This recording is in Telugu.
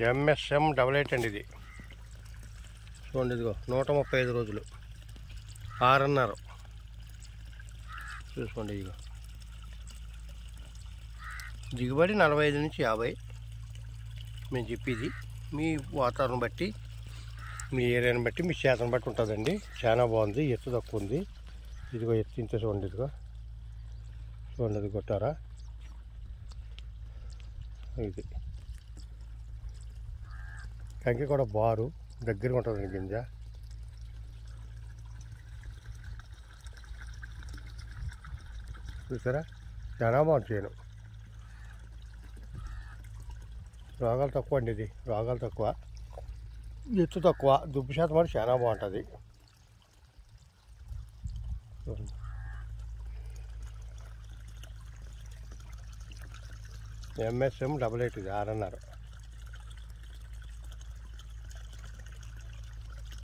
ఎంఎస్ఎం 88 అండి ఇది. చూడండి ఇదిగో 135 రోజులు 6.5 చూసుకోండి. ఇదిగో దిగుబడి 45 నుంచి 50 మేము చెప్పేది. మీ వాతావరణం బట్టి, మీ ఏరియాని బట్టి, మీ శాతం బట్టి ఉంటుందండి. చాలా బాగుంది, ఎత్తు తక్కువ ఉంది. ఇదిగో ఎత్తు ఇంత చూడండి. ఇదిగో చూడండి, అది కొట్టారా ఇది. కంకి కూడా బారు దగ్గరగా ఉంటుంది గింజ. చూసారా, చాలా బాగుంది చేయను. రోగాలు తక్కువ అండి ఇది, రోగాలు తక్కువ, ఎత్తు తక్కువ, దుబ్బు శాతం కూడా చాలా బాగుంటుంది. ఎంఎస్ఎం 88 ఇది 6.5.